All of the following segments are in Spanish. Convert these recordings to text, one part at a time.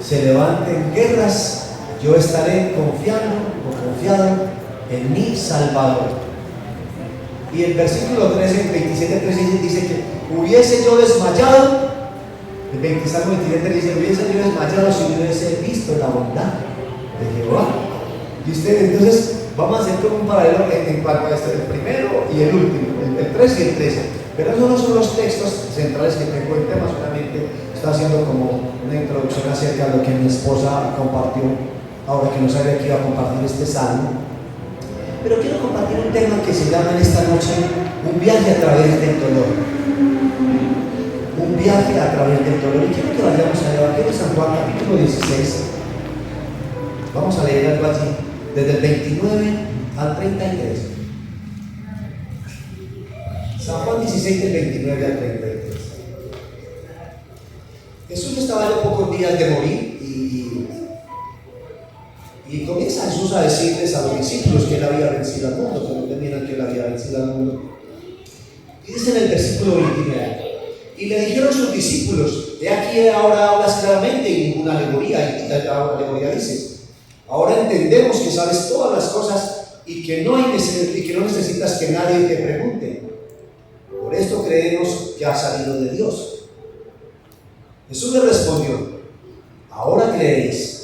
se levanten guerras, yo estaré confiado en mi Salvador. Y el versículo 13, 27-13 dice que hubiese yo desmayado, el Salmo 27 dice, hubiese yo desmayado si no hubiese visto la bondad de Jehová. Y ustedes, entonces, vamos a hacer como un paralelo en cuanto a este, el primero y el último, el 3 y el 13. Pero esos no son los textos centrales que tengo el tema, solamente está haciendo como una introducción acerca de lo que mi esposa compartió, ahora que no sabía que iba a compartir este salmo. Pero quiero compartir un tema que se llama en esta noche un viaje a través del dolor. Un viaje a través del dolor. Y quiero que vayamos al Evangelio de San Juan, capítulo 16. Vamos a leer algo allí, desde el 29 al 33. San Juan 16, del 29 al 33. Jesús estaba ya pocos días de morir y comienza Jesús a decirles a los discípulos que él había vencido al mundo, que no temieran que él había vencido al mundo. Y dice en el versículo 29, y le dijeron sus discípulos, he aquí ahora hablas claramente y ninguna alegoría, y la alegoría dice, ahora entendemos que sabes todas las cosas y que no necesitas que nadie te pregunte. Por esto creemos que ha salido de Dios. Jesús le respondió, ahora creéis.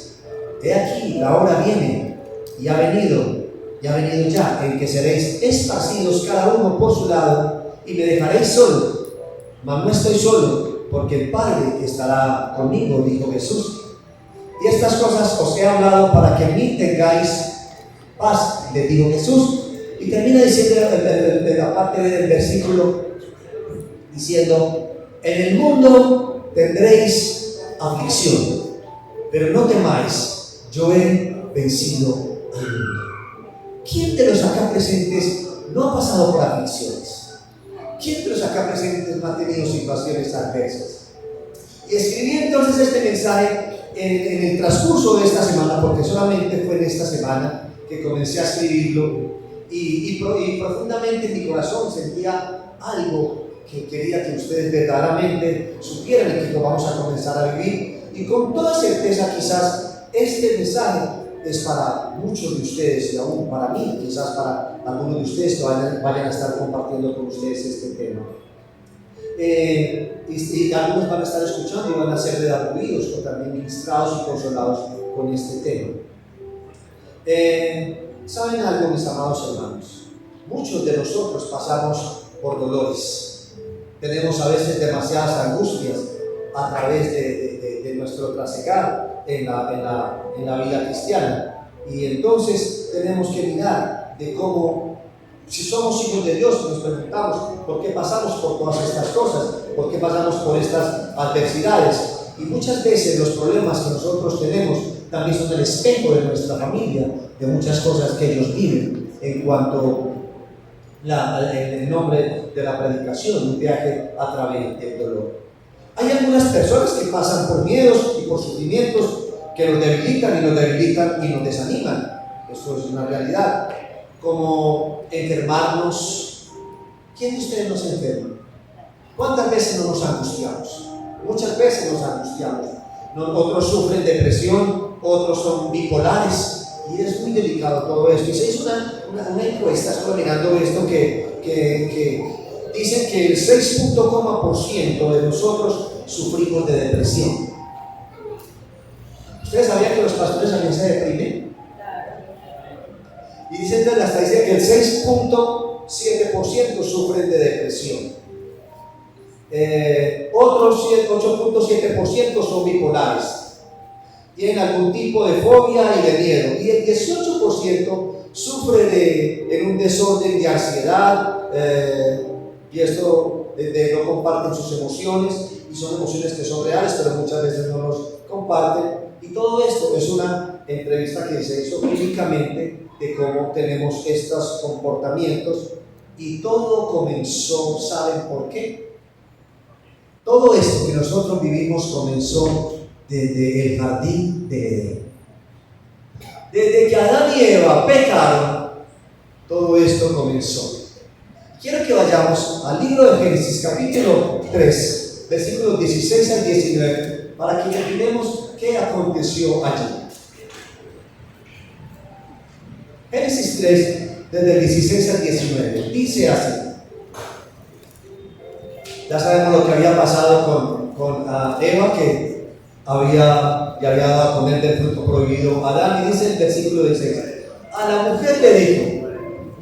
He aquí, la hora viene, y ha venido ya, en que seréis esparcidos cada uno por su lado, y me dejaréis solo. Mas no estoy solo, porque el Padre estará conmigo, dijo Jesús. Y estas cosas os he hablado para que en mí tengáis paz, le dijo Jesús. Y termina diciendo de la parte del versículo, diciendo, en el mundo tendréis aflicción, pero no temáis, yo he vencido al mundo. ¿Quién de los acá presentes no ha pasado por aflicciones? ¿Quién de los acá presentes no ha tenido situaciones adversas? Y escribí entonces este mensaje en el transcurso de esta semana, porque solamente fue en esta semana que comencé a escribirlo, y profundamente en mi corazón sentía algo que quería que ustedes verdaderamente supieran y que lo vamos a comenzar a vivir. Y con toda certeza quizás este mensaje es para muchos de ustedes y aún para mí, quizás para algunos de ustedes que vayan a estar compartiendo con ustedes este tema. Y algunos van a estar escuchando y van a ser redarguidos o también ministrados y consolados con este tema. ¿Saben algo, mis amados hermanos? Muchos de nosotros pasamos por dolores. Tenemos a veces demasiadas angustias a través de nuestro trasegar en la vida cristiana. Y entonces tenemos que mirar de cómo, si somos hijos de Dios, nos preguntamos por qué pasamos por todas estas cosas, por qué pasamos por estas adversidades. Y muchas veces los problemas que nosotros tenemos también son el espejo de nuestra familia, de muchas cosas que ellos viven en cuanto en el nombre de la predicación, un viaje a través del dolor. Hay algunas personas que pasan por miedos y por sufrimientos que nos debilitan y nos desaniman. Esto es una realidad. Como enfermarnos. ¿Quién de ustedes nos enferma? ¿Cuántas veces no nos angustiamos? Muchas veces nos angustiamos. Otros sufren depresión, otros son bipolares, y es muy delicado todo esto. Y se hizo una encuesta, estoy mirando esto, que dicen que el 6% de nosotros sufrimos de depresión. ¿Ustedes sabían que los pastores también se deprimen? Y dicen la estadística que el 6.7% sufren de depresión. Otros 8.7% son bipolares. Tienen algún tipo de fobia y de miedo. Y el 18% sufre en un desorden de ansiedad, y esto de no comparten sus emociones, y son emociones que son reales, pero muchas veces no los comparten. Y todo esto es una entrevista que se hizo clínicamente de cómo tenemos estos comportamientos, y todo comenzó, ¿saben por qué? Todo esto que nosotros vivimos comenzó desde el jardín de Edén. Desde que Adán y Eva pecaron, todo esto comenzó. Quiero que vayamos al libro de Génesis, capítulo 3, versículos 16 al 19, para que imaginemos qué aconteció allí. Génesis 3, desde el 16 al 19, dice así. Ya sabemos lo que había pasado con Eva, que le había dado a comer del fruto prohibido a Adán, y dice el versículo 16: a la mujer le dijo: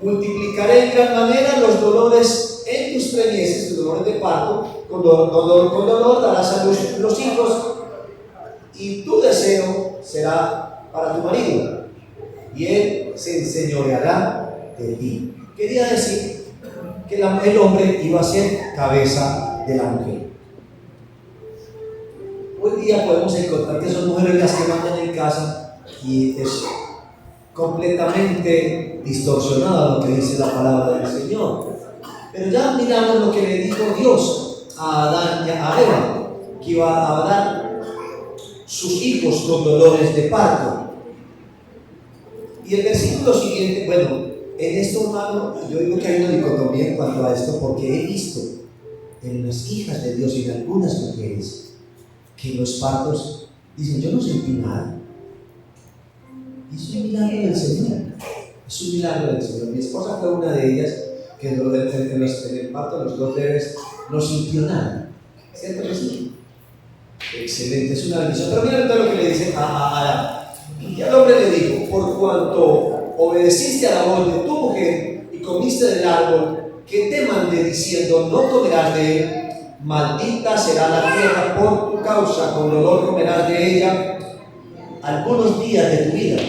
multiplicaré en gran manera los dolores en tus preñeces, tus dolores de parto, con dolor darás a luz los hijos, y tu deseo será para tu marido, y él se enseñoreará de ti. Quería decir que el hombre iba a ser cabeza de la mujer. Hoy día podemos encontrar que son mujeres las que mandan en casa, y es completamente distorsionada lo que dice la palabra del Señor. Pero ya miramos lo que le dijo Dios a Adán y a Eva, que iba a dar sus hijos con dolores de parto. Y el versículo siguiente, bueno, en esto, hermano, yo digo que hay una dicotomía en cuanto a esto, porque he visto en las hijas de Dios y en algunas mujeres que los partos dicen: yo no sentí nada. Es un milagro del Señor. Es un milagro del Señor. Mi esposa fue una de ellas que en el parto de los dos bebés no sintió nada. ¿Cierto que sí? Excelente, es una bendición. Pero miren todo lo que le dice a Adán. Y al hombre le dijo: por cuanto obedeciste a la voz de tu mujer y comiste del árbol que te mandé diciendo: no comerás de él, maldita será la tierra por tu causa, con dolor comerás de ella algunos días de tu vida.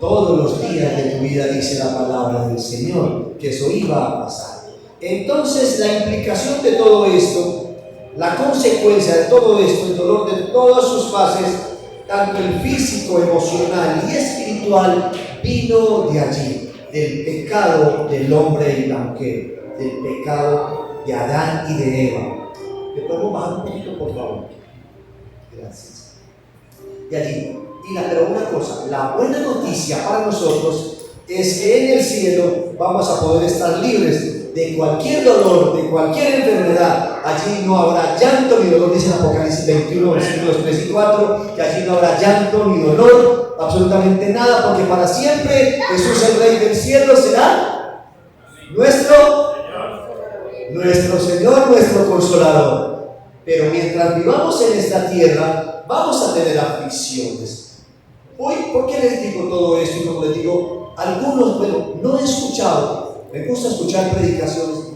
Todos los días de tu vida, dice la palabra del Señor, que eso iba a pasar. Entonces, la implicación de todo esto, la consecuencia de todo esto, el dolor de todas sus fases, tanto el físico, emocional y espiritual, vino de allí, del pecado del hombre y la mujer, del pecado de Adán y de Eva. ¿Le podemos bajar un poquito, por favor? Gracias. De allí. Pero una cosa, la buena noticia para nosotros es que en el cielo vamos a poder estar libres de cualquier dolor, de cualquier enfermedad. Allí no habrá llanto ni dolor, dice en Apocalipsis 21, versículos 3 y 4, que allí no habrá llanto ni dolor, absolutamente nada, porque para siempre Jesús, el Rey del cielo, será nuestro Señor, nuestro Consolador. Pero mientras vivamos en esta tierra, vamos a tener aflicciones. Hoy, ¿por qué les digo todo esto? Y como les digo, algunos, no he escuchado, me gusta escuchar predicaciones,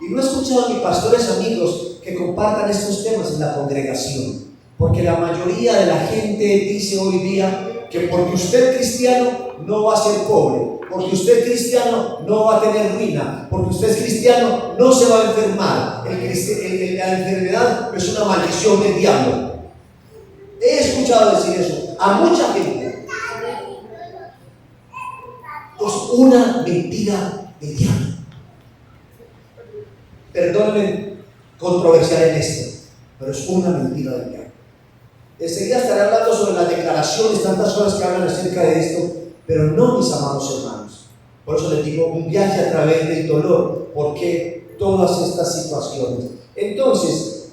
y no he escuchado ni pastores amigos que compartan estos temas en la congregación, porque la mayoría de la gente dice hoy día que porque usted es cristiano no va a ser pobre, porque usted es cristiano no va a tener ruina, porque usted es cristiano no se va a enfermar. La enfermedad es una maldición del diablo. He escuchado decir eso a mucha gente. Es una mentira del diablo. Perdónenme controversial en esto, pero es una mentira del diablo. Enseguida estaré hablando sobre las declaraciones, tantas cosas que hablan acerca de esto, pero no, mis amados hermanos. Por eso les digo, un viaje a través del dolor, porque todas estas situaciones. Entonces,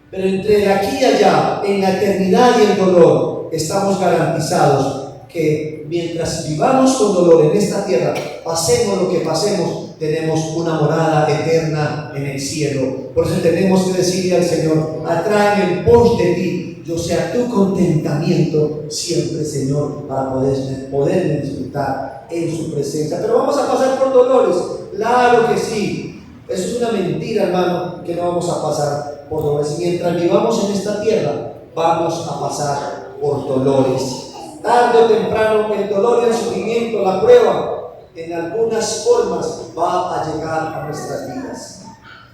pero entre aquí y allá, en la eternidad y el dolor, estamos garantizados que mientras vivamos con dolor en esta tierra, pasemos lo que pasemos, tenemos una morada eterna en el cielo. Por eso tenemos que decirle al Señor: atráeme en pos de ti, yo sea tu contentamiento siempre, Señor, para poder disfrutar en su presencia. Pero vamos a pasar por dolores, claro que sí. Eso es una mentira, hermano, que no vamos a pasar por dolores. Mientras vivamos en esta tierra, vamos a pasar por dolores. Tarde o temprano, el dolor y el sufrimiento, la prueba, en algunas formas va a llegar a nuestras vidas.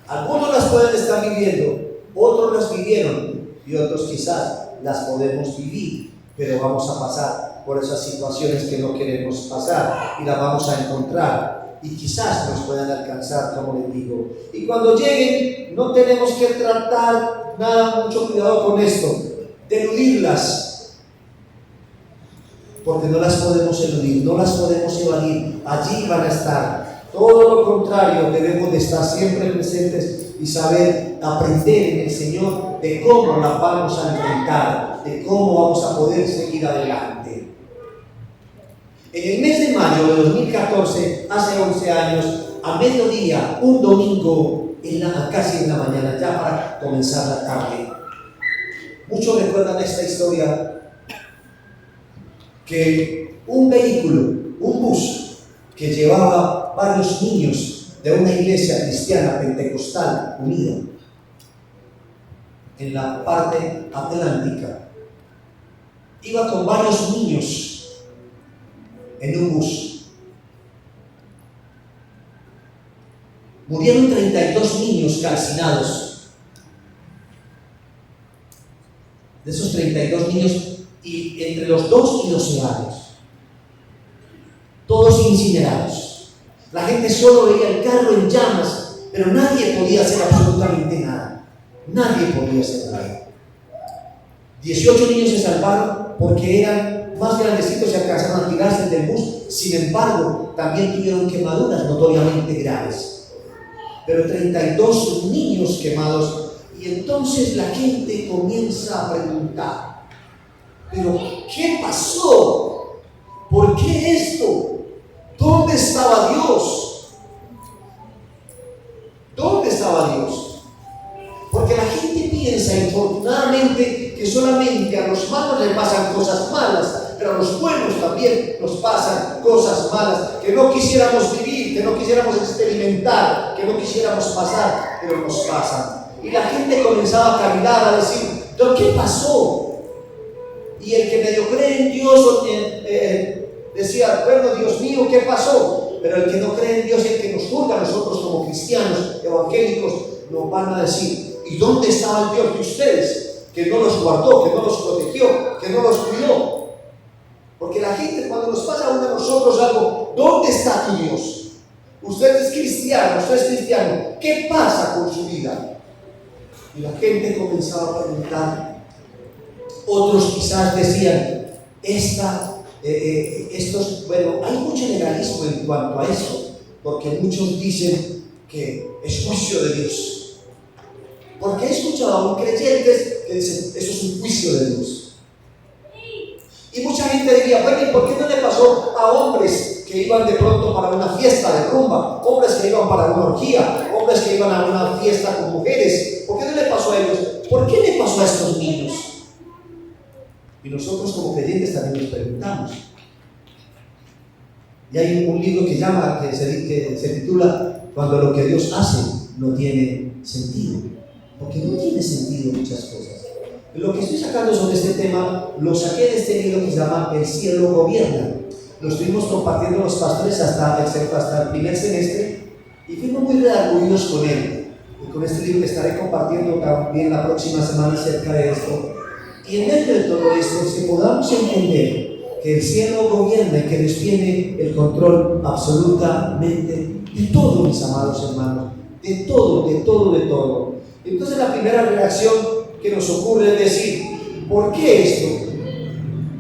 Algunos las pueden estar viviendo, otros las vivieron y otros quizás las podemos vivir, pero vamos a pasar por esas situaciones que no queremos pasar y las vamos a encontrar. Y quizás nos puedan alcanzar, como les digo. Y cuando lleguen, no tenemos que tratar nada, mucho cuidado con esto, de eludirlas, porque no las podemos eludir, no las podemos evadir. Allí van a estar. Todo lo contrario, debemos de estar siempre presentes y saber aprender en el Señor de cómo la vamos a enfrentar, de cómo vamos a poder seguir adelante. En el mes de mayo de 2014, hace 11 años, a mediodía, un domingo, casi en la mañana, ya para comenzar la tarde. Muchos recuerdan esta historia, que un vehículo, un bus, que llevaba varios niños de una iglesia cristiana pentecostal unida en la parte atlántica, iba con varios niños en un bus. Murieron 32 niños calcinados. De esos 32 niños, y entre los 2 y 12 años, todos incinerados. La gente solo veía el carro en llamas, pero nadie podía hacer absolutamente nada. Nadie podía hacer nada. 18 niños se salvaron porque eran más grandecitos y alcanzaron a tirarse del bus. Sin embargo, también tuvieron quemaduras notoriamente graves. Pero 32 niños quemados. Y entonces la gente comienza a preguntar, ¿pero qué pasó? ¿Por qué esto? ¿Dónde estaba Dios? ¿Dónde estaba Dios? Porque la gente piensa, infortunadamente, que solamente a los malos les pasan cosas malas, pero a los buenos también nos pasan cosas malas que no quisiéramos vivir, que no quisiéramos experimentar, que no quisiéramos pasar, pero nos pasan. Y la gente comenzaba a cavilar, a decir, ¿pero qué pasó? Y el que medio cree en Dios decía, bueno, Dios mío, ¿qué pasó? Pero el que no cree en Dios, el que nos juzga a nosotros como cristianos, evangélicos, nos van a decir, ¿y dónde estaba el Dios de ustedes? Que no los guardó, que no los protegió, que no los cuidó. Porque la gente, cuando nos pasa a uno de nosotros algo, ¿dónde está tu Dios? Usted es cristiano, ¿qué pasa con su vida? Y la gente comenzaba a preguntar. Otros quizás decían, hay mucho legalismo en cuanto a eso, porque muchos dicen que es juicio de Dios. Porque he escuchado a un creyente que dice, eso es un juicio de Dios. Y mucha gente diría, bueno, ¿y por qué no le pasó a hombres que iban de pronto para una fiesta de rumba, hombres que iban para una orgía, hombres que iban a una fiesta con mujeres? ¿Por qué no le pasó a ellos? ¿Por qué le pasó a estos niños? Y nosotros como creyentes también nos preguntamos. Y hay un libro que se titula Cuando lo que Dios hace no tiene sentido. Porque no tiene sentido muchas cosas. Lo que estoy sacando sobre este tema, lo saqué de este libro que se llama El cielo gobierna. Lo estuvimos compartiendo los pastores hasta el primer semestre y fuimos muy redargüidos con él. Y con este libro que estaré compartiendo también la próxima semana acerca de esto. Y en medio de todo esto, que podamos entender que el cielo gobierna y que Dios tiene el control absolutamente de todo, mis amados hermanos, de todo, de todo, de todo. Entonces la primera reacción que nos ocurre es decir, ¿por qué esto?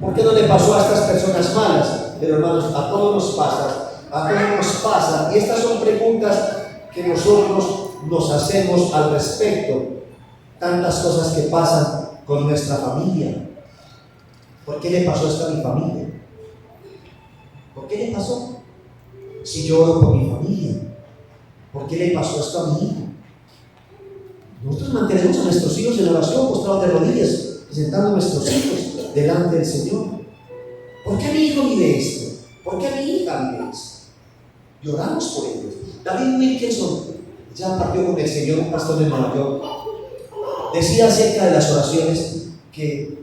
¿Por qué no le pasó a estas personas malas? Pero hermanos, a todos nos pasa, y estas son preguntas que nosotros nos hacemos al respecto. Tantas cosas que pasan con nuestra familia. ¿Por qué le pasó esto a mi familia? ¿Por qué le pasó? Si yo oro por mi familia, ¿por qué le pasó esto a mi hijo? Nosotros mantenemos a nuestros hijos en oración, postrados de rodillas, presentando a nuestros hijos delante del Señor. ¿Por qué a mi hijo vive esto? ¿Por qué a mi hija vive esto? Y oramos por ellos. David Wilkerson ya partió con el Señor, un pastor de Nueva York. Decía acerca de las oraciones que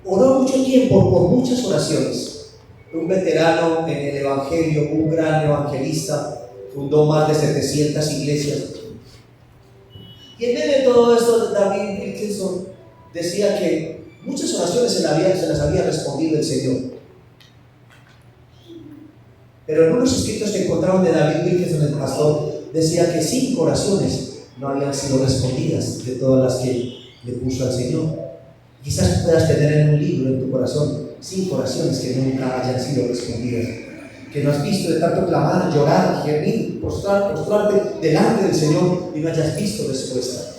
oró mucho tiempo por muchas oraciones. Un veterano en el Evangelio, un gran evangelista, fundó más de 700 iglesias. Y en medio de todo esto, David Wilkerson decía que muchas oraciones se las había respondido el Señor. Pero en unos escritos que encontraron de David Wilkerson, el pastor, decía que 5 oraciones no habían sido respondidas de todas las que le puso al Señor. Quizás puedas tener en un libro en tu corazón 5 oraciones que nunca hayan sido respondidas. que no has visto de tanto clamar, llorar, gemir, postrarte delante del Señor y no hayas visto respuesta.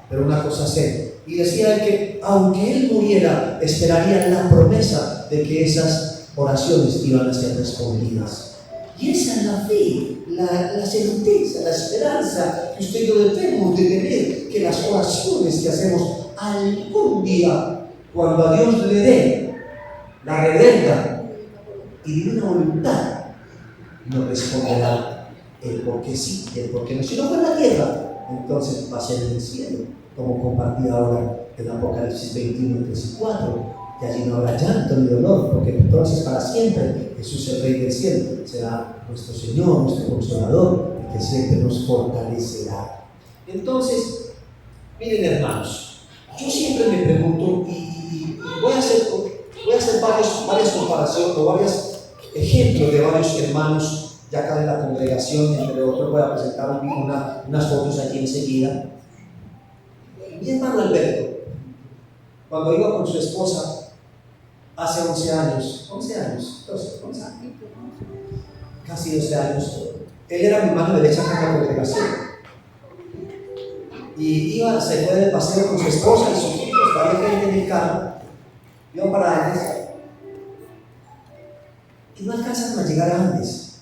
Pero una cosa sé, y decía él que aunque él muriera, esperaría la promesa de que esas oraciones iban a ser respondidas. Y esa es la fe, la certeza, la esperanza que usted y yo debemos de tener, que las oraciones que hacemos algún día, cuando a Dios le dé la reverenda y divina voluntad, nos responderá el por qué sí y el por qué no. Si no fue en la tierra, entonces va a ser en el cielo, como compartía ahora en Apocalipsis 21, 3 y 4, que allí no habrá llanto ni dolor, porque entonces para siempre Jesús, el Rey del cielo, será nuestro Señor, nuestro Consolador, el que siempre nos fortalecerá. Entonces, miren hermanos, yo siempre me pregunto, y voy a hacer varias comparaciones o varios ejemplos de varios hermanos ya acá de la congregación. Entre otros voy a presentar unas fotos aquí enseguida. Mi hermano Alberto, cuando iba con su esposa hace 11 años, casi 12 años, él era mi mano derecha en la congregación. Y se fue de paseo con su esposa y sus hijos, para ir en el carro, iba para Andes, y no alcanzan a llegar a Andes.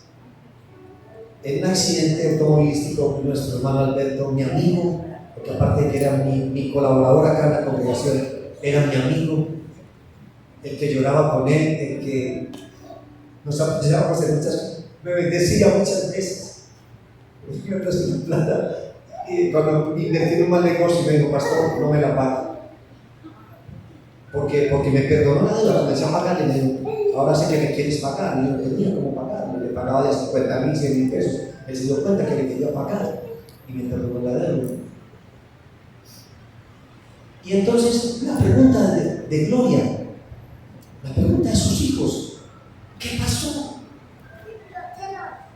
En un accidente automovilístico, nuestro hermano Alberto, mi amigo, porque aparte de que era mi colaborador acá en la congregación, era mi amigo, el que lloraba con él, el que nos apoyábamos en muchas cosas, me bendecía muchas veces, me prestó plata, y cuando invertí en un mal negocio me dijo: pastor, no me la paga, porque me perdonó la deuda, comencé a pagarle, y me dijo: ahora sé que me quieres pagar. Y yo no tenía cómo pagar, le pagaba de 50,000, 100,000 pesos. Él se dio cuenta que le quería pagar y me perdonó la deuda. Y entonces la pregunta de Gloria, la pregunta de sus hijos: ¿qué pasó?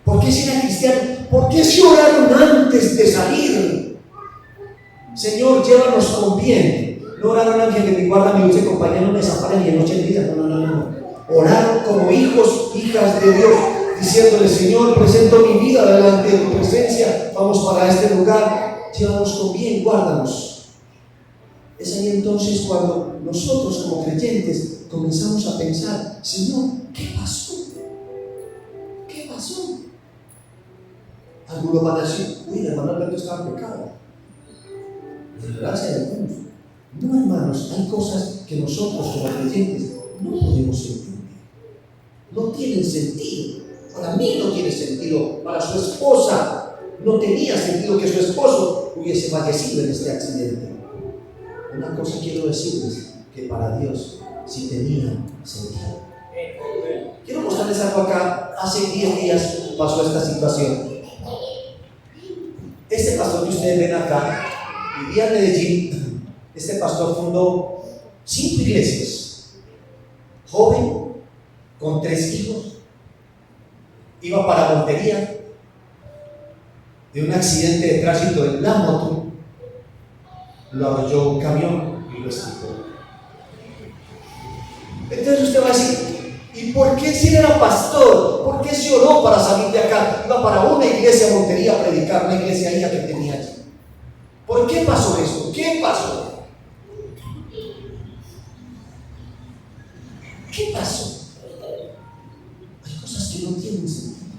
¿Por qué si era cristiano? ¿Por qué se oraron antes de salir? Señor, llévanos con bien. No oraron ángel de mi guarda, mi dulce compañía, no me desamparen ni en noche ni día. No. Oraron como hijos, hijas de Dios, diciéndole: Señor, presento mi vida delante de tu presencia, vamos para este lugar, llévanos con bien, guárdanos. Es ahí entonces cuando nosotros como creyentes comenzamos a pensar: Señor, ¿qué pasó? ¿Qué pasó? Algunos van a decir: uy, el hermano Alberto estaba en pecado. Gracias a Dios. No, hermanos, hay cosas que nosotros como creyentes no podemos entender. No tienen sentido. Para mí no tiene sentido. Para su esposa no tenía sentido que su esposo hubiese fallecido en este accidente. Una cosa quiero decirles, que para Dios sí tenía sentido. Quiero mostrarles algo acá. Hace 10 días pasó esta situación. Este pastor que ustedes ven acá vivía en Medellín. Este pastor fundó 5 iglesias. Joven, con 3 hijos, iba para Montería. De un accidente de tránsito en la moto, lo arrolló un camión y lo esquivó. Entonces usted va a decir: ¿y por qué si él era pastor? ¿Por qué se oró para salir de acá? Iba para una iglesia Montería a predicar, una iglesia ahí que tenía allí. ¿Por qué pasó eso? ¿Qué pasó? ¿Qué pasó? Hay cosas que no tienen sentido,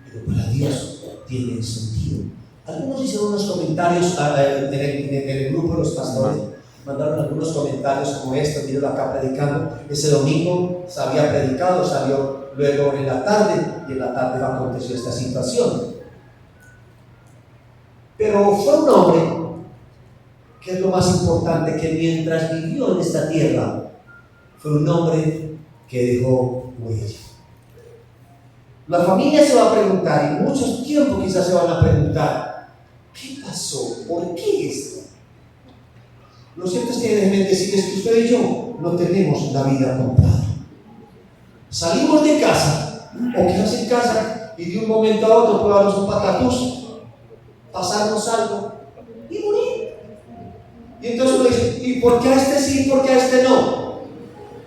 pero para Dios tienen sentido. Algunos hicieron unos comentarios en el grupo de los pastores, mandaron algunos comentarios como este: vino acá predicando, ese domingo se había predicado, salió luego en la tarde, y en la tarde aconteció esta situación. Pero fue un hombre, que es lo más importante, que mientras vivió en esta tierra, fue un hombre que dejó huella. La familia se va a preguntar, y muchos tiempos quizás se van a preguntar: ¿qué pasó? ¿Por qué esto? Lo cierto es que déjenme decirles que usted y yo no tenemos la vida comprada. Salimos de casa, o quizás en casa, y de un momento a otro puede darnos un patatús, pasarnos algo y morir. Y entonces uno dice: ¿y por qué a este sí y por qué a este no?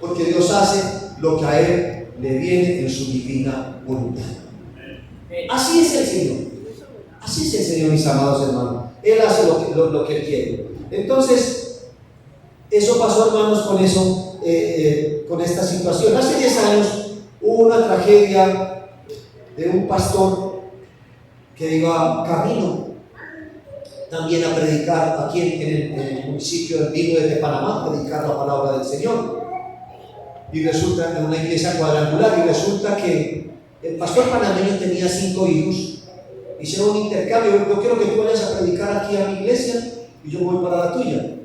Porque Dios hace lo que a Él le viene en su divina voluntad. Así es el Señor. Así es el Señor, mis amados hermanos. Él hace lo que Él quiere. Entonces, eso pasó, hermanos, con eso, con esta situación. Hace 10 años hubo una tragedia de un pastor que iba camino también a predicar aquí en el municipio del Vino de Panamá, predicar la palabra del Señor. Y resulta, en una iglesia cuadrangular, y resulta que el pastor panameño tenía 5 hijos. Hicieron un intercambio: yo quiero que tú vayas a predicar aquí a mi iglesia y yo voy para la tuya.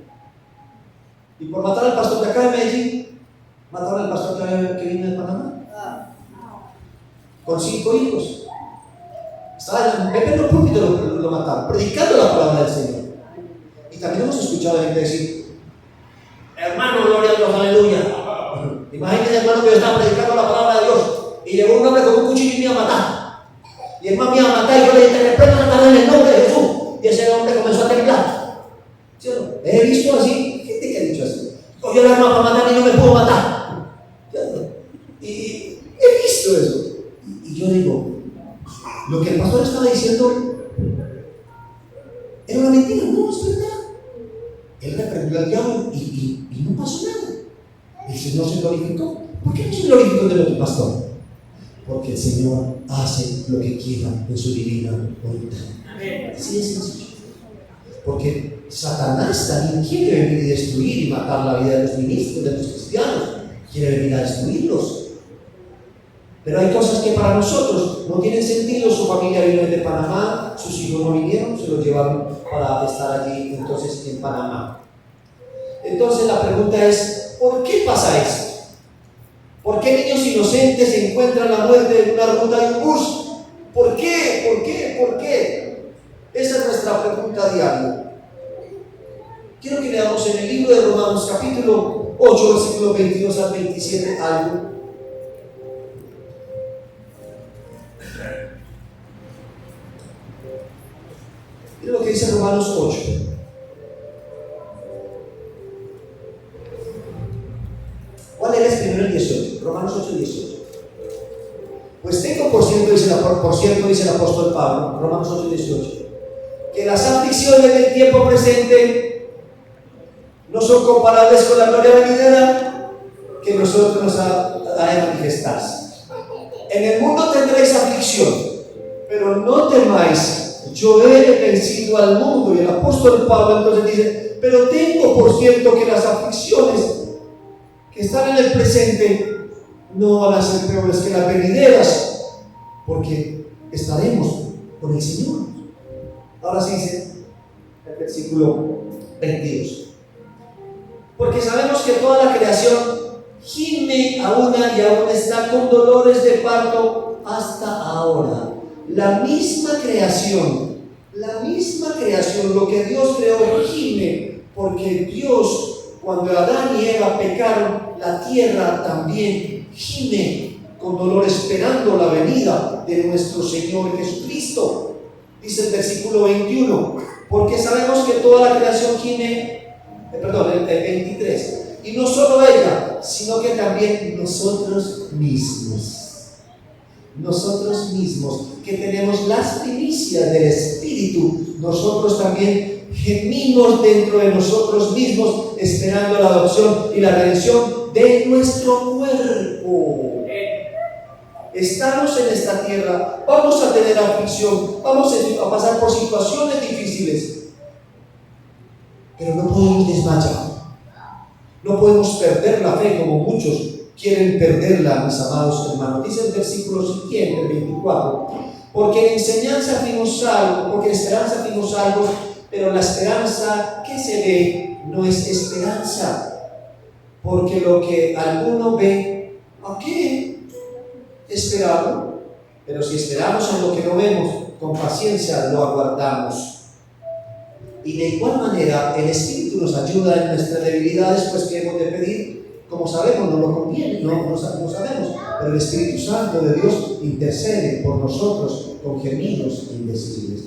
Y por matar al pastor de acá de Medellín, mataron al pastor que vino de Panamá, con 5 hijos. Estaba en el púlpito, lo mataron, predicando la palabra del Señor. Y también hemos escuchado a gente decir: hermano, gloria a Dios, aleluya. Imagínense, hermano, que yo estaba predicando la palabra de Dios y llegó un hombre con un cuchillo y me iba a matar. Y el hermano me iba a matar, y yo le dije: te reprendo en el nombre de Jesús. Y ese hombre comenzó a temblar. ¿Sí o no? He visto así, gente que ha dicho así: cogió el arma para matarme y no me pudo matar. ¿Sí o no? Y he visto eso. Y yo digo, lo que el pastor estaba diciendo era una mentira. No, es verdad. Él reprendió al diablo y no pasó nada. El Señor se glorificó. ¿Por qué no se glorificó de tu pastor? Porque el Señor hace lo que quiera en su divina voluntad. Así de sencillo. Porque Satanás también quiere venir y destruir y matar la vida de los ministros, de los cristianos. Quiere venir a destruirlos. Pero hay cosas que para nosotros no tienen sentido. Su familia vino de Panamá, sus hijos no vinieron, se los llevaron para estar allí entonces en Panamá. Entonces la pregunta es: ¿por qué pasa esto? ¿Por qué niños inocentes encuentran la muerte en una ruta de un bus? ¿Por qué? ¿Por qué? ¿Por qué? Esa es nuestra pregunta diaria. Quiero que leamos en el libro de Romanos capítulo 8, versículos 22 al 27 algo. Mira lo que dice Romanos 8. ¿Cuál es primero el 18? Romanos 8, 18. Pues tengo por cierto, dice el apóstol Pablo, Romanos 8, 18, que las aflicciones del tiempo presente no son comparables con la gloria venidera que nosotros nos ha de manifestarse. En el mundo tendréis aflicción, pero no temáis, yo he vencido al mundo. Y el apóstol Pablo entonces dice: pero tengo por cierto que las aflicciones que están en el presente no van a ser peores que las venideras, porque estaremos con el Señor. Ahora sí dice el versículo 22: porque sabemos que toda la creación gime a una y aún está con dolores de parto hasta ahora. La misma creación, lo que Dios creó, gime, porque Dios, cuando Adán y Eva pecaron, la tierra también gime con dolor, esperando la venida de nuestro Señor Jesucristo. Dice el versículo 21: porque sabemos que toda la creación gime, el 23, y no solo ella, sino que también nosotros mismos, que tenemos las primicias del Espíritu, nosotros también gemimos dentro de nosotros mismos, esperando la adopción y la redención de nuestro cuerpo. Estamos en esta tierra, vamos a tener aflicción, vamos a pasar por situaciones difíciles, pero no podemos desmayar, no podemos perder la fe como muchos quieren perderla, mis amados hermanos. Dice el versículo siguiente, el 24: porque en enseñanza fuimos salvos, porque en esperanza fuimos salvos, pero la esperanza que se ve no es esperanza, porque lo que alguno ve, ¿a qué esperamos? Pero si esperamos en lo que no vemos, con paciencia lo aguardamos. Y de igual manera el Espíritu nos ayuda en nuestras debilidades, pues que hemos de pedir como sabemos, no lo conviene, no sabemos, pero el Espíritu Santo de Dios intercede por nosotros con gemidos indecibles.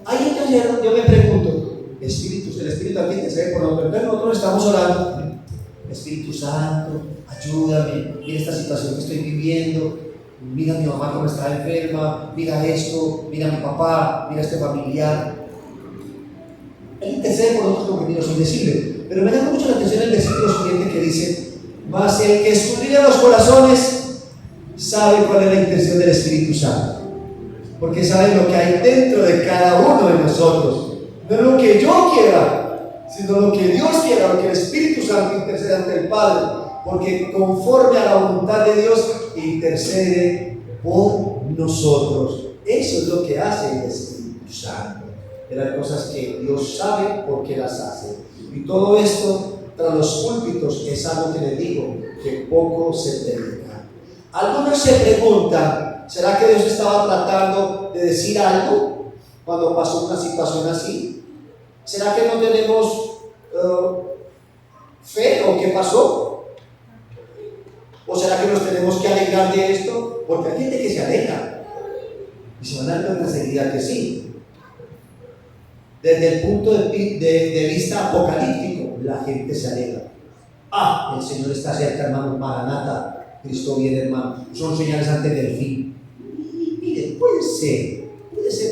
Ahí entonces yo me pregunto: el Espíritu también intercede por nosotros. Entonces nosotros estamos orando: Espíritu Santo, ayúdame, mira esta situación que estoy viviendo, mira a mi mamá cómo está enferma, mira esto, mira a mi papá, mira a este familiar. Él intercede por otros como que es indecible. Pero me llama mucho la atención el versículo siguiente que dice: mas el que escudriña los corazones sabe cuál es la intención del Espíritu Santo, porque sabe lo que hay dentro de cada uno de nosotros. No lo que yo quiera, sino lo que Dios quiera, lo que el Espíritu Santo intercede ante el Padre, porque conforme a la voluntad de Dios intercede por nosotros. Eso es lo que hace el Espíritu Santo. Eran cosas que Dios sabe porque las hace. Y todo esto tras los púlpitos es algo que les digo, que poco se predica. Algunos se preguntan: ¿será que Dios estaba tratando de decir algo cuando pasó una situación así? ¿Será que no tenemos fe o qué pasó? ¿O será que nos tenemos que alegrar de esto? Porque hay gente que se alegra y se van a dar cuenta enseguida que sí. Desde el punto de vista apocalíptico, la gente se alegra. El Señor está cerca, hermano. Maranata, Cristo viene, hermano. Son señales antes del fin. Y mire, puede ser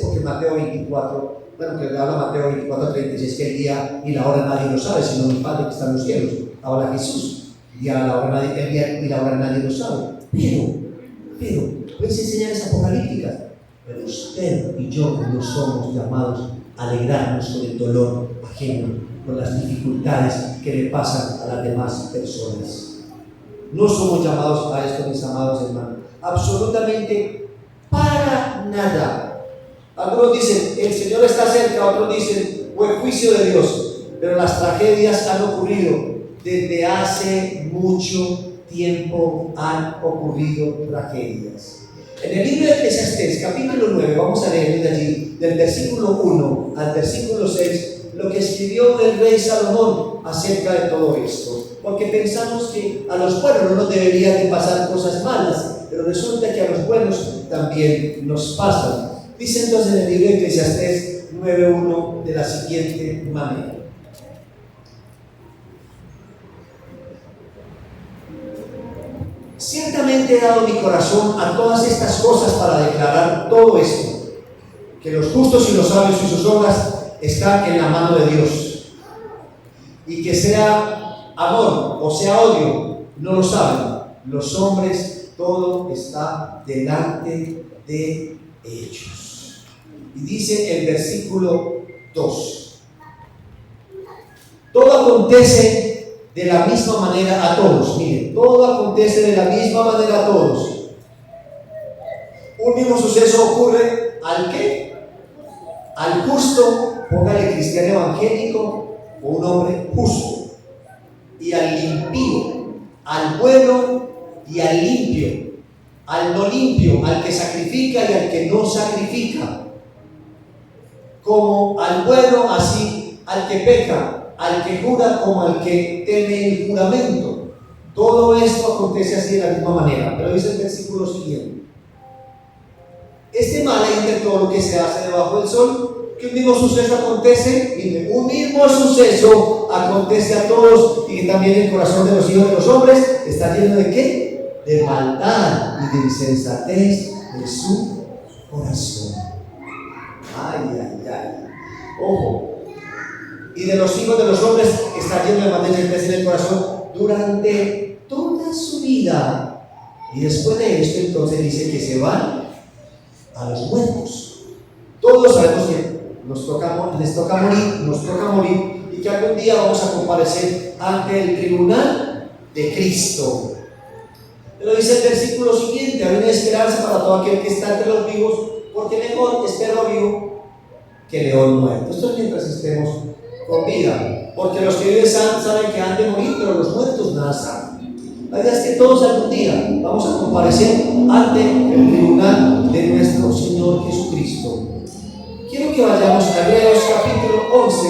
porque Mateo 24, bueno, que habla Mateo 24:36, que el día y la hora nadie lo sabe, sino mi Padre que está en los cielos. Habla Jesús. El día y la hora nadie lo sabe. Pero, pueden ser señales apocalípticas. Pero usted y yo no somos llamados a alegrarnos con el dolor ajeno, con las dificultades que le pasan a las demás personas. No somos llamados a esto, mis amados hermanos, absolutamente para nada. Algunos dicen: el Señor está cerca, otros dicen: fue juicio de Dios. Pero las tragedias han ocurrido desde hace mucho tiempo, han ocurrido tragedias. En el libro de Eclesiastés, capítulo 9, vamos a leer de allí, del versículo 1 al versículo 6, lo que escribió el rey Salomón acerca de todo esto. Porque pensamos que a los buenos no nos deberían de pasar cosas malas, pero resulta que a los buenos también nos pasan. Dice entonces en el libro de Eclesiastés 9:1 de la siguiente manera: ciertamente he dado mi corazón a todas estas cosas para declarar todo esto, que los justos y los sabios y sus obras están en la mano de Dios, y que sea amor o sea odio, no lo saben los hombres, todo está delante de ellos. Y dice el versículo 2: todo acontece de la misma manera a todos. Miren, todo acontece de la misma manera a todos. Un mismo suceso ocurre ¿al qué? Al justo, póngale cristiano evangélico o un hombre justo, y al impío, al bueno y al limpio, al no limpio, al que sacrifica y al que no sacrifica, como al bueno, así al que peca, al que jura como al que teme el juramento. Todo esto acontece así de la misma manera. Pero dice el versículo siguiente: este mal hay entre todo lo que se hace debajo del sol, que un mismo suceso acontece, mire, un mismo suceso acontece a todos, y que también el corazón de los hijos de los hombres está lleno ¿de qué? De maldad y de insensatez de su corazón. Ojo. Y de los hijos de los hombres está lleno de maldad y insensatez en el corazón durante toda su vida. Y después de esto entonces dice que se van a los muertos. Todos sabemos que les toca morir, y que algún día vamos a comparecer ante el tribunal de Cristo. Pero dice el versículo siguiente: hay una esperanza para todo aquel que está entre los vivos, porque mejor es perro vivo que león muerto. Esto es mientras estemos con vida, porque los que viven saben que han de morir, pero los muertos nada saben. La idea es que todos algún día vamos a comparecer ante el tribunal de nuestro Señor Jesucristo. Quiero que vayamos a Hebreos capítulo 11,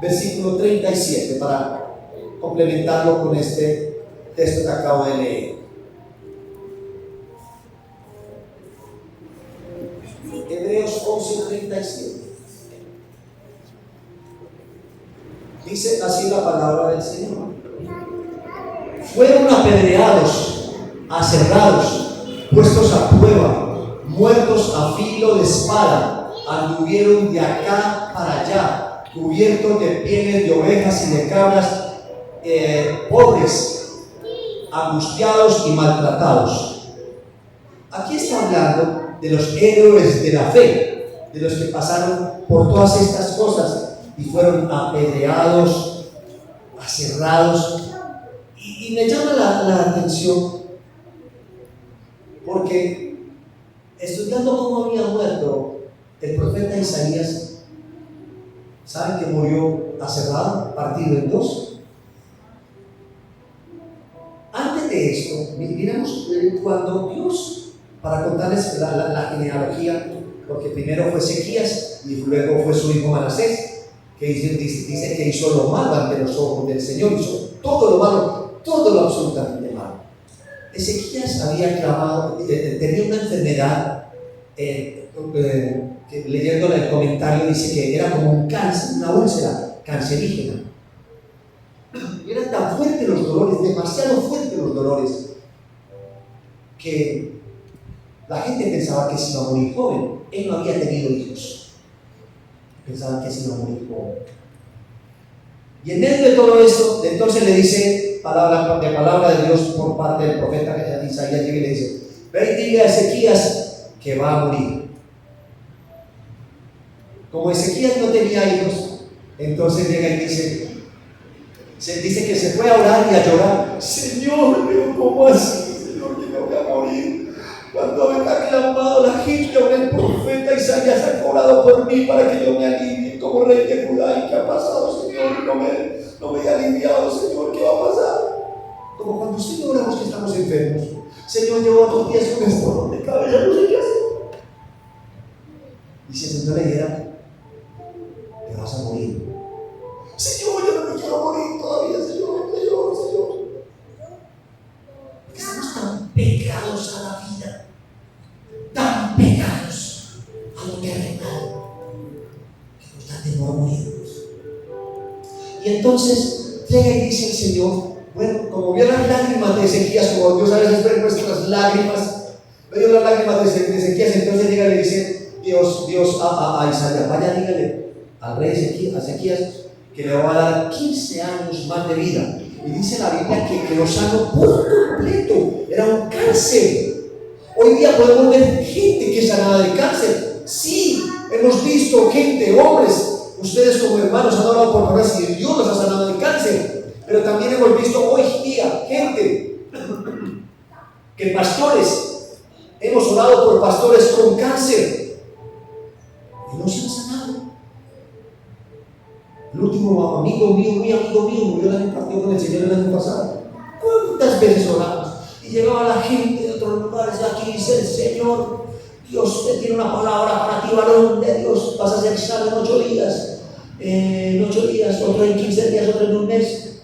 versículo 37, para complementarlo con este texto que acabo de leer. Hebreos 11:37. Dice así la palabra del Señor: fueron apedreados, aserrados, puestos a prueba, muertos a filo de espada, anduvieron de acá para allá, cubiertos de pieles de ovejas y de cabras, pobres, angustiados y maltratados. Aquí está hablando de los héroes de la fe, de los que pasaron por todas estas cosas y fueron apedreados, aserrados. Y me llama la atención porque estudiando cómo había muerto el profeta Isaías, ¿saben que murió aserrado, partido en dos? Antes de esto, miremos cuando Dios, para contarles la genealogía, porque primero fue Ezequías y luego fue su hijo Manasés, que dice que hizo lo malo ante los ojos del Señor, hizo todo lo malo, todo lo absolutamente malo. Ezequías había tenía una enfermedad, que leyendo el comentario dice que era como un cáncer, una úlcera cancerígena. Y eran tan fuertes los dolores, demasiado fuertes los dolores, que la gente pensaba que se iba a morir joven. Él no había tenido hijos. Pensaban que se iba a morir joven. Y en medio de todo esto, entonces le dice palabra de Dios por parte del profeta Isaías, llega y le dice: ve y dile a Ezequías que va a morir. Como Ezequías no tenía hijos, entonces llega y dice que se fue a orar y a llorar. Señor, pero ¿cómo así, Señor, que me voy a morir? Cuando me ha clamado la gente, ahora el profeta Isaías ha orado por mí para que yo me alivie como rey de Judá. ¿Y qué ha pasado, Señor? No me he aliviado, Señor, ¿qué va a pasar? Como cuando usted y yo oramos que estamos enfermos. Señor, llevo 2 días con esto dolor de cabeza, no sé qué hacer. Y si el Señor le dijera: te vas a morir. Señor, yo no me quiero morir todavía, Señor. Porque estamos tan pegados a la vida, tan pegados a lo terrenal, que nos da temor morirnos. Y entonces llega y dice el Señor, bueno, como vio las lágrimas de Ezequías, como Dios a veces ve nuestras lágrimas, vio las lágrimas de Ezequías, entonces llega y le dice Dios a Isaías: vaya, dígale al rey Ezequías que le va a dar 15 años más de vida. Y dice la Biblia que lo sanó por completo. Era un cáncer. Hoy día podemos ver gente que es sanada de cáncer. Sí, hemos visto gente, hombres, ustedes como hermanos han orado por personas y Dios los ha sanado de cáncer. Pero también hemos visto hoy día gente que pastores, hemos orado por pastores con cáncer y no se han sanado. El último amigo mío, murió el año pasado con el Señor el año pasado. ¿Cuántas veces oramos? Y llegaba la gente de otros lugares, aquí dice el Señor: Dios te tiene una palabra para ti, varón de Dios, vas a hacer examen en 8 días, otro en 15 días, otro en un mes.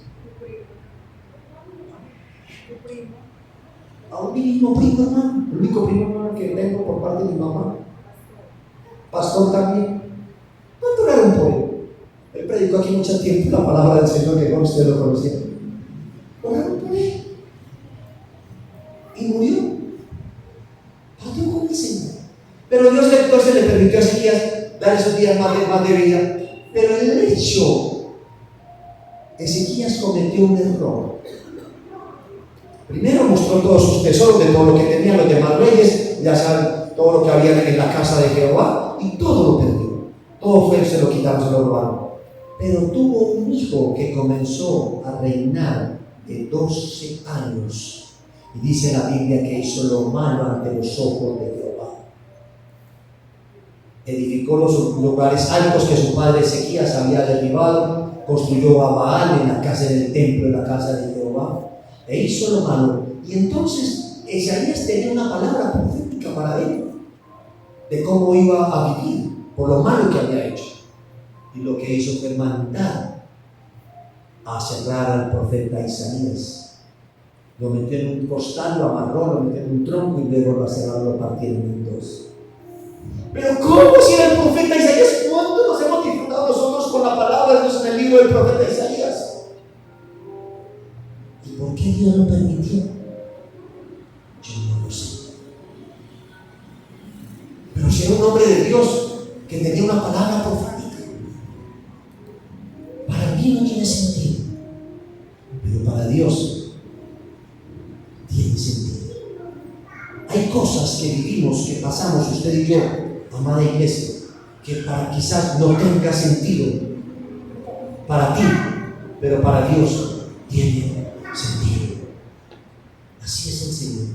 A un mismo primo, hermano, el único primo, hermano, que tengo por parte de mi mamá, pastor también. ¿Cuánto oraron por él? Él predicó aquí mucho tiempo la palabra del Señor, que ustedes lo conocían. Oraron por él y murió. Partió con el Señor. Pero Dios entonces le permitió a Ezequías dar esos días más de vida. Pero el hecho, Ezequías cometió un error. Primero mostró todos sus tesoros, de todo lo que tenían los demás reyes, ya saben, todo lo que había en la casa de Jehová, y todo lo perdió. Todo se lo quitaron, se lo robaron. Pero tuvo un hijo que comenzó a reinar de 12 años. Y dice la Biblia que hizo lo malo ante los ojos de Jehová. Edificó los lugares altos que su padre Ezequías había derribado. Construyó a Baal en la casa del templo, en la casa de Jehová. E hizo lo malo. Y entonces Isaías tenía una palabra profética para él, de cómo iba a vivir por lo malo que había hecho. Y lo que hizo fue mandar a cerrar al profeta Isaías. Lo metió en un costal, lo amarró, lo metió en un tronco y luego lo cerró, lo partieron en dos. Pero ¿cómo si era el profeta Isaías? ¿Cuánto nos hemos disfrutado nosotros con la palabra de Dios en el libro del profeta Isaías? ¿Y por qué qué Dios lo permitió? Yo no lo sé. Pero si era un hombre de Dios que tenía una palabra profética, para mí no tiene sentido, pero para Dios tiene sentido. Hay cosas que vivimos, que pasamos usted y yo, amada iglesia, que para quizás no tenga sentido para ti, pero para Dios tiene sentido. Así es el Señor.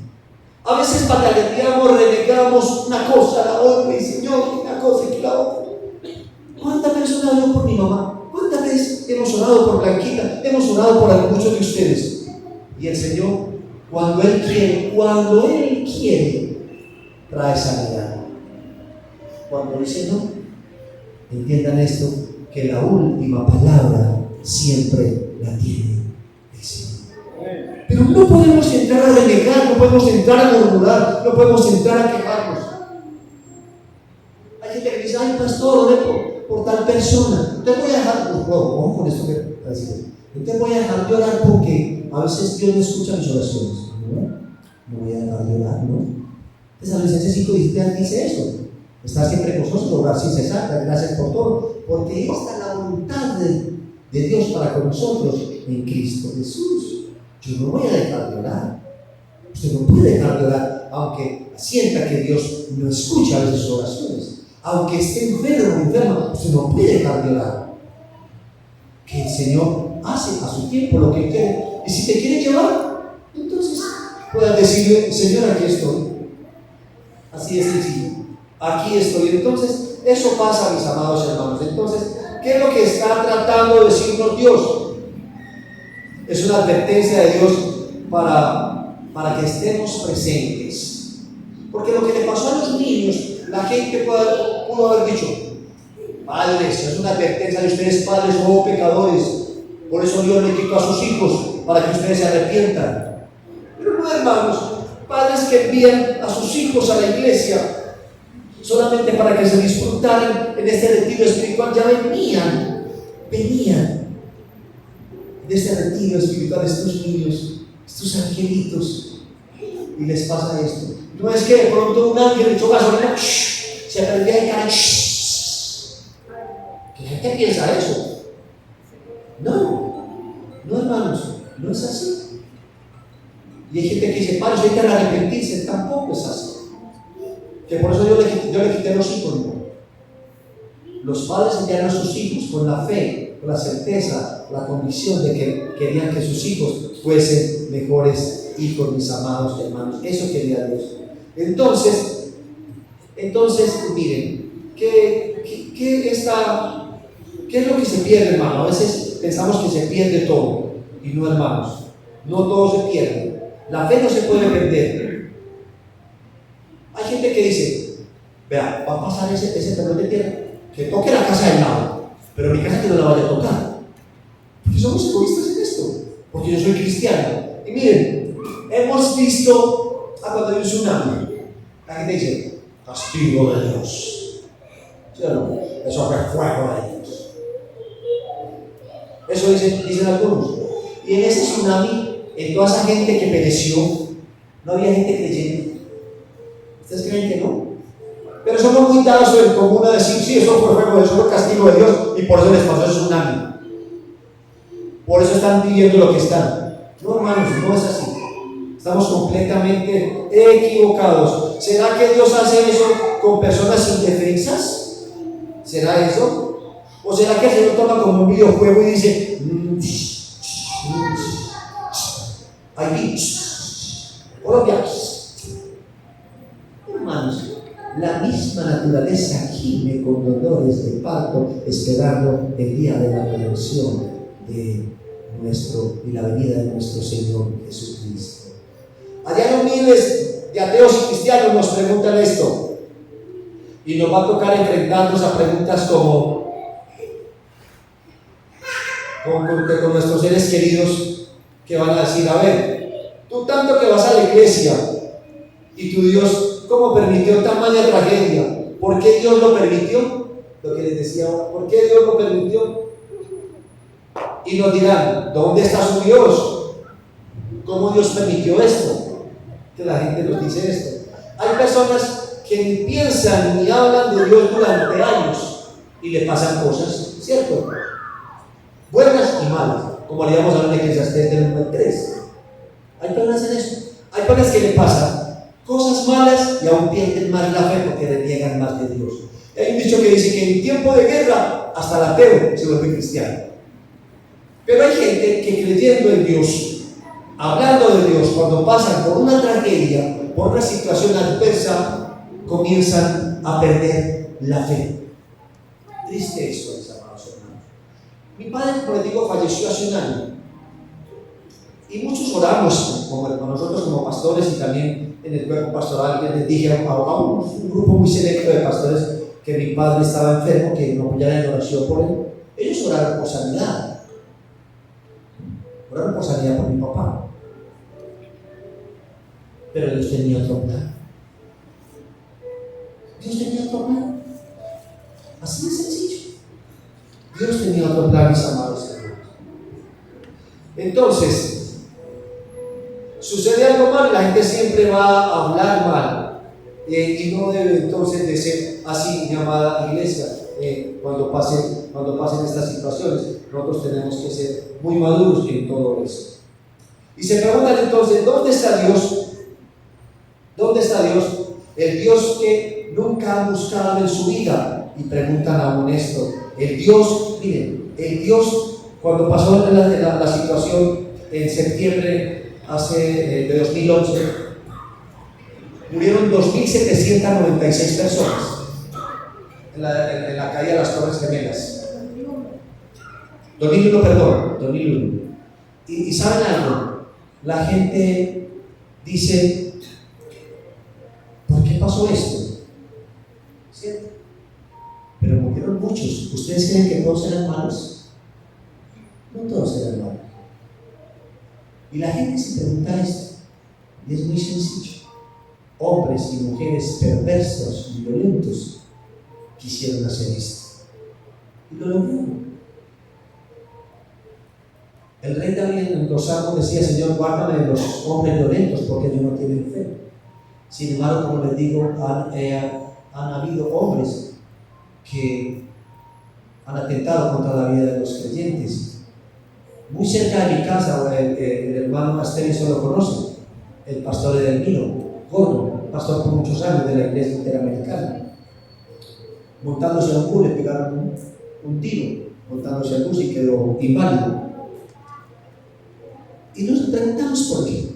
A veces pataleamos, renegamos una cosa, la otra, y Señor, una cosa y la otra. ¿Cuántas veces orado por mi mamá? ¿Cuántas veces hemos orado por Blanquita? Hemos orado por muchos de ustedes. Y el Señor, cuando Él quiere, trae sanidad. Cuando dice no, entiendan esto, que la última palabra siempre la tiene el Señor. Pero no podemos entrar a renegar, no podemos entrar a murmurar, no podemos entrar a quejarnos. Hay gente que dice, ay pastor, oré por tal persona. Te voy a dejar, ojo con esto que está diciendo. No te voy a dejar de orar porque a veces Dios no escucha mis oraciones. No voy a dejar de orar, ¿no? Tesalonicenses 5:17 dice eso. Estar siempre gozosos, orar sin cesar, dar gracias por todo, porque esta es la voluntad de Dios para con nosotros en Cristo Jesús. Yo no voy a dejar de orar. Usted no puede dejar de orar, aunque sienta que Dios no escucha a veces sus oraciones. Aunque esté enfermo o enferma, usted no puede dejar de orar. Que el Señor hace a su tiempo lo que quiere. Y si te quiere llevar, entonces puedas decirle, Señor, aquí estoy. Así es sencillo. Aquí estoy. Entonces, eso pasa, mis amados hermanos. Entonces, ¿qué es lo que está tratando de decirnos Dios? Es una advertencia de Dios para que estemos presentes. Porque lo que le pasó a los niños, la gente pudo haber dicho, padres, es una advertencia de ustedes, padres, o pecadores. Por eso Dios le quitó a sus hijos, para que ustedes se arrepientan. Pero no, hermanos, padres que envían a sus hijos a la iglesia solamente para que se disfrutaran en este retiro espiritual, ya venían de este retiro espiritual estos niños, estos angelitos, y les pasa esto. No es que de pronto un ángel echó gasolina, se prendía de cara, ¿qué gente piensa eso? No, hermanos, no es así. Y hay gente que dice, padre, hay que arrepentirse, tampoco es así. Que por eso yo le quité los hijos, ¿no? Los padres envían a sus hijos con la fe, con la certeza, la convicción de que querían que sus hijos fuesen mejores hijos, mis amados hermanos. Eso quería Dios. Entonces miren, ¿qué es lo que se pierde, hermano? A veces pensamos que se pierde todo, y no, hermanos, no todo se pierde. La fe no se puede perder. Hay gente que dice, vea, va a pasar ese terreno de tierra, que toque la casa del lado, pero mi casa que no la vaya a tocar. Porque somos egoístas en esto, porque yo soy cristiano. Y miren, hemos visto cuando hay un tsunami, la gente dice, castigo de Dios. ¿Sí o no? Eso fue fuego de Dios. Eso dicen algunos. Y en ese tsunami, en toda esa gente que pereció, no había gente creyente. ¿Ustedes creen que no? Pero somos muy dados en común a decir, sí, eso fue fuego, eso fue castigo de Dios, y por eso les pasó el tsunami. Por eso están viviendo lo que están. No, hermanos, no es así. Estamos completamente equivocados. ¿Será que Dios hace eso con personas indefensas? ¿Será eso? ¿O será que el Señor toma como un videojuego y dice, ahí, Colombia? Hermanos, la misma naturaleza gime con dolores de parto, esperando el día de la redención y la venida de nuestro Señor Jesucristo. Allá los miles de ateos y cristianos nos preguntan esto, y nos va a tocar enfrentarnos a preguntas como con nuestros seres queridos, que van a decir, a ver, tú tanto que vas a la iglesia, y tu Dios, ¿cómo permitió tamaña tragedia? ¿Por qué Dios lo permitió? Lo que les decía ahora, ¿por qué Dios lo permitió? Y nos dirán, ¿dónde está su Dios? ¿Cómo Dios permitió esto? Que la gente nos dice esto. Hay personas que ni piensan ni hablan de Dios durante años y le pasan cosas, ¿cierto? Buenas y malas, como haríamos hablar de Eclesiastés del 1 al 3. Hay personas en eso. Hay personas que le pasan cosas malas y aún pierden más la fe porque reniegan más de Dios. Hay un dicho que dice que en tiempo de guerra hasta el ateo se vuelve cristiano. Pero hay gente que creyendo en Dios, hablando de Dios, cuando pasan por una tragedia, por una situación adversa, comienzan a perder la fe. Triste eso, mis amados hermanos. Mi padre, como les digo, falleció hace un año. Y muchos oramos, como nosotros como pastores y también en el cuerpo pastoral, les dije a un grupo muy selecto de pastores que mi padre estaba enfermo, que nos apoyaran en oración por él. Ellos oraron por sanidad. Oraron por sanidad por mi papá. Pero Dios tenía otro plan. Dios tenía otro plan. Así de sencillo. Dios tenía otro plan, mis amados hermanos. Entonces, sucede algo mal y la gente siempre va a hablar mal. Y no debe entonces de ser así llamada iglesia cuando pasen estas situaciones. Nosotros tenemos que ser muy maduros en todo eso. Y se preguntan entonces, ¿dónde está Dios? ¿Dónde está Dios? El Dios que nunca han buscado en su vida. Y preguntan aún esto. El Dios, miren, el Dios cuando pasó la situación en septiembre de 2011, murieron 2.796 personas en la caída de las Torres Gemelas. 2001. Y ¿saben algo? La gente dice, ¿por qué pasó esto? ¿Cierto? Pero murieron muchos. ¿Ustedes creen que todos eran malos? No todos eran malos. Y la gente se pregunta esto, y es muy sencillo. Hombres y mujeres perversos y violentos quisieron hacer esto. Y lo lograron. El rey David en los Salmos decía, Señor, guárdame de los hombres violentos porque ellos no tienen fe. Sin embargo, como les digo, han habido hombres que han atentado contra la vida de los creyentes. Muy cerca de mi casa, el hermano Asteris lo conoce, el pastor Edelmiro Gordo, pastor por muchos años de la iglesia interamericana. Montándose a un bus, le pegaron un tiro, montándose al bus y quedó inválido. Y nos preguntamos por qué.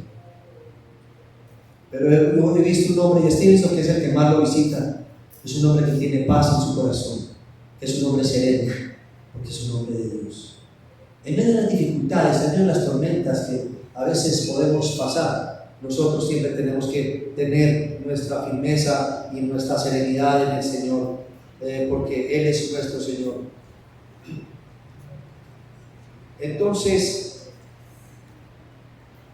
Pero he visto un hombre, y Stevenson, que es el que más lo visita, es un hombre que tiene paz en su corazón, es un hombre sereno, porque es un hombre de Dios. En medio de las dificultades, en medio de las tormentas que a veces podemos pasar, nosotros siempre tenemos que tener nuestra firmeza y nuestra serenidad en el Señor, porque Él es nuestro Señor. Entonces,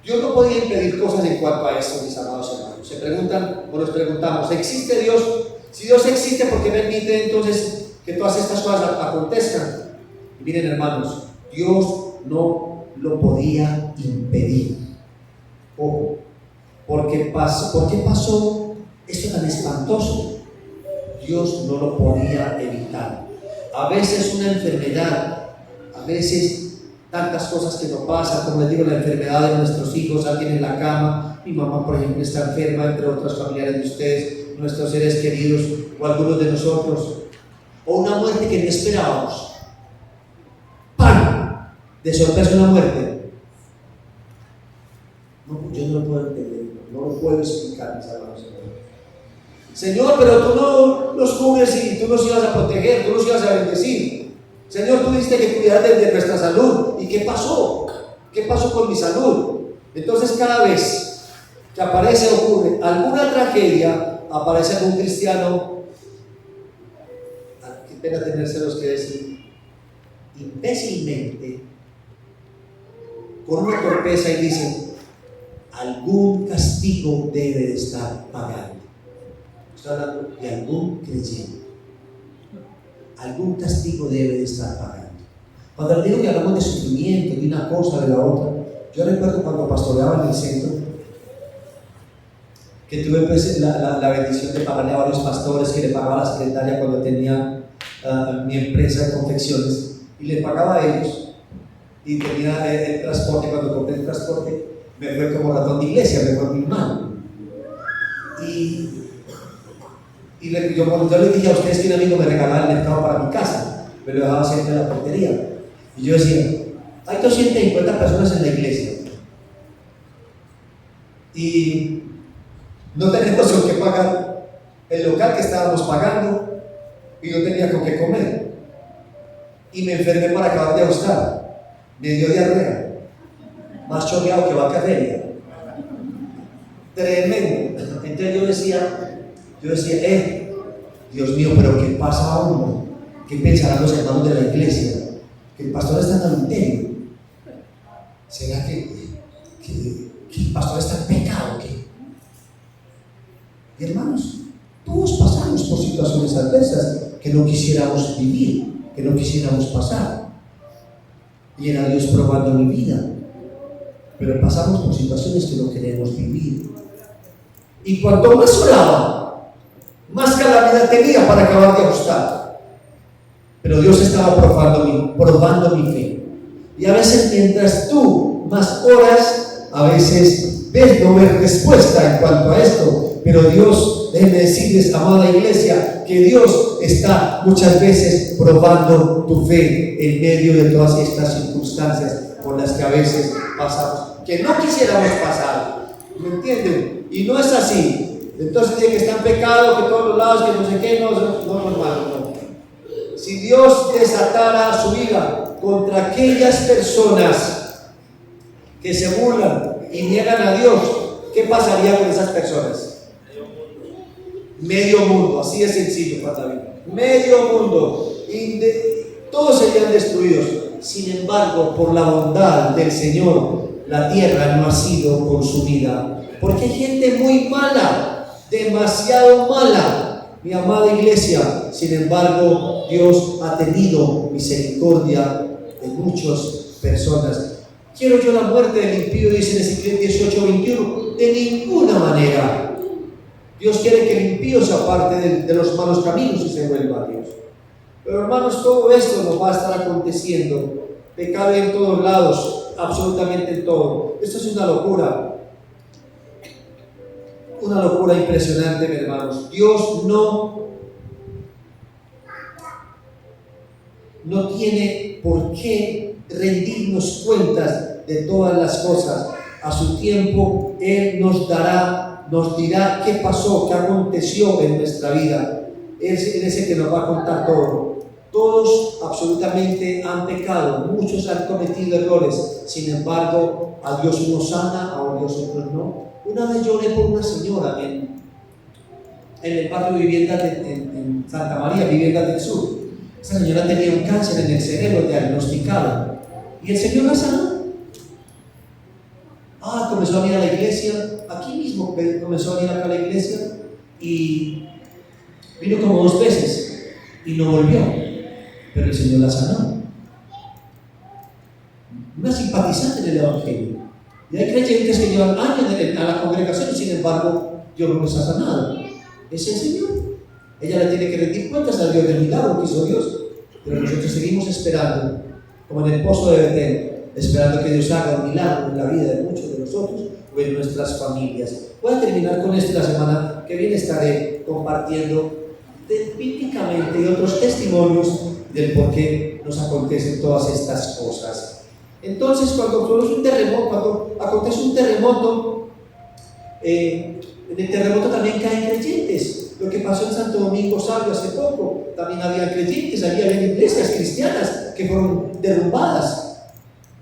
Dios no podía impedir cosas en cuanto a esto, mis amados hermanos. Se preguntan o nos preguntamos, ¿existe Dios? Si Dios existe, ¿por qué permite entonces que todas estas cosas acontezcan? Y miren, hermanos, Dios no lo podía impedir. Ojo, ¿por qué pasó esto tan espantoso? Dios no lo podía evitar. A veces una enfermedad, a veces tantas cosas que nos pasan, como les digo, la enfermedad de nuestros hijos, alguien en la cama, mi mamá por ejemplo está enferma, entre otras familiares de ustedes, nuestros seres queridos o algunos de nosotros, o una muerte que no esperábamos. ¡Pam! De sorpresa una muerte. No, yo no lo puedo entender, no lo puedo explicar, mis hermanos. Señor, pero tú no los cubres y tú nos ibas a proteger, tú nos ibas a bendecir. Señor, tú dijiste que cuidaras de nuestra salud. ¿Y qué pasó? ¿Qué pasó con mi salud? Entonces cada vez que ocurre alguna tragedia, aparece algún cristiano, qué pena tenérselos que decir, imbécilmente, con una torpeza y dice, algún castigo debe de estar pagando. Estoy hablando de algún creyente. Algún castigo debe de estar pagando. Cuando le digo que hablamos de sufrimiento, de una cosa, de la otra, Yo recuerdo cuando pastoreaba en el centro, que tuve pues, la bendición de pagarle a varios pastores, que le pagaba a la secretaria cuando tenía mi empresa de confecciones, y le pagaba a ellos. Y tenía el transporte. Cuando compré el transporte, me fue como ratón de iglesia, me fue muy mal. Y yo le dije a ustedes que un amigo me regalaba el mercado para mi casa, me lo dejaba siempre en la portería. Y yo decía, hay 250 personas en la iglesia y no tenemos con qué pagar el local que estábamos pagando y no tenía con qué comer. Y me enfermé para acabar de ajustar, me dio diarrea, más choqueado que vaca feria. Tremendo. Entonces yo decía, Dios mío, pero ¿qué pasa a uno? ¿Qué pensarán los hermanos de la iglesia? Que el pastor está en adulterio. ¿Será que el pastor está en pecado? ¿Qué? Y hermanos, todos pasamos por situaciones adversas que no quisiéramos vivir, que no quisiéramos pasar. Y era Dios probando mi vida. Pero pasamos por situaciones que no queremos vivir. Y cuanto más oraba, más calamidad tenía para acabar de ajustar. Pero Dios estaba probando mi fe. Y a veces mientras tú más oras, a veces no ves respuesta en cuanto a esto. Pero Dios, déjenme decirles, amada iglesia, que Dios está muchas veces probando tu fe en medio de todas estas circunstancias por las que a veces pasamos, que no quisiéramos pasar. ¿Me entienden? Y no es así. Entonces dice que está en pecado, que todos los lados, que no sé qué, no, hermano, no. Si Dios desatara su ira contra aquellas personas que se burlan y niegan a Dios, ¿qué pasaría con esas personas? Medio mundo, así de sencillo, Juan David. Medio mundo. Todos serían destruidos. Sin embargo, por la bondad del Señor, la tierra no ha sido consumida. Porque hay gente muy mala, demasiado mala, mi amada iglesia. Sin embargo, Dios ha tenido misericordia de muchas personas. ¿Quiero yo la muerte del impío? Dice en Ezequiel 18:21. De ninguna manera. Dios quiere que el impío se aparte de los malos caminos y se vuelva a Dios. Pero hermanos, todo esto nos va a estar aconteciendo. Pecado en todos lados, absolutamente en todo. Esto es una locura. Una locura impresionante, mis hermanos. Dios no tiene por qué rendirnos cuentas de todas las cosas. A su tiempo, Él nos dirá qué pasó, qué aconteció en nuestra vida. Él es el que nos va a contar todo. Todos absolutamente han pecado, muchos han cometido errores. Sin embargo, a Dios uno sana, a Dios otros no. Una vez lloré por una señora en el barrio Viviendas en Santa María, Viviendas del Sur. Esa señora tenía un cáncer en el cerebro diagnosticado y el Señor la sanó. Comenzó a venir a la iglesia, aquí mismo comenzó a venir acá a la iglesia y vino como 2 veces y no volvió, pero el Señor la sanó. Una simpatizante del Evangelio. Y hay creyentes que llevan años a la congregación y sin embargo Dios no los ha sanado. Es el Señor. Ella le tiene que rendir cuentas al Dios del milagro que hizo Dios, pero nosotros seguimos esperando, como en el pozo de Betel, esperando que Dios haga un milagro en la vida de muchos de nosotros o en nuestras familias. Voy a terminar con esto. La semana que viene estaré compartiendo bíblicamente y otros testimonios del por qué nos acontecen todas estas cosas. Entonces, cuando acontece un terremoto, en el terremoto también caen creyentes. Lo que pasó en Santo Domingo Sabio hace poco, también había creyentes, había iglesias cristianas que fueron derrumbadas.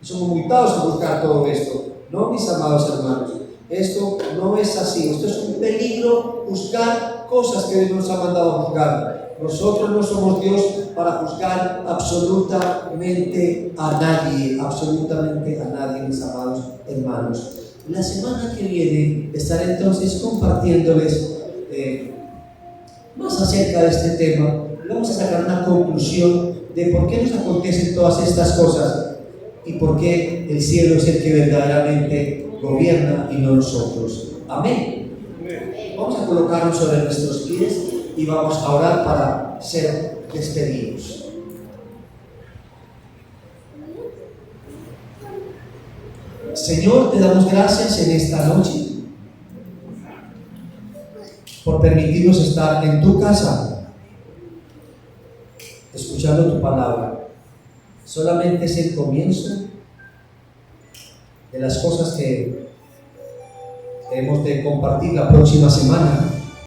Somos multados a buscar todo esto. No, mis amados hermanos, esto no es así. Esto es un peligro, juzgar cosas que Dios nos ha mandado a juzgar. Nosotros no somos Dios para juzgar absolutamente a nadie, mis amados hermanos. La semana que viene estaré entonces compartiéndoles más acerca de este tema. Vamos a sacar una conclusión de por qué nos acontecen todas estas cosas. y porque el cielo es el que verdaderamente gobierna y no nosotros. Amén. Vamos a colocarnos sobre nuestros pies y vamos a orar para ser despedidos. Señor, te damos gracias en esta noche por permitirnos estar en tu casa, escuchando tu palabra. Solamente es el comienzo de las cosas que hemos de compartir la próxima semana.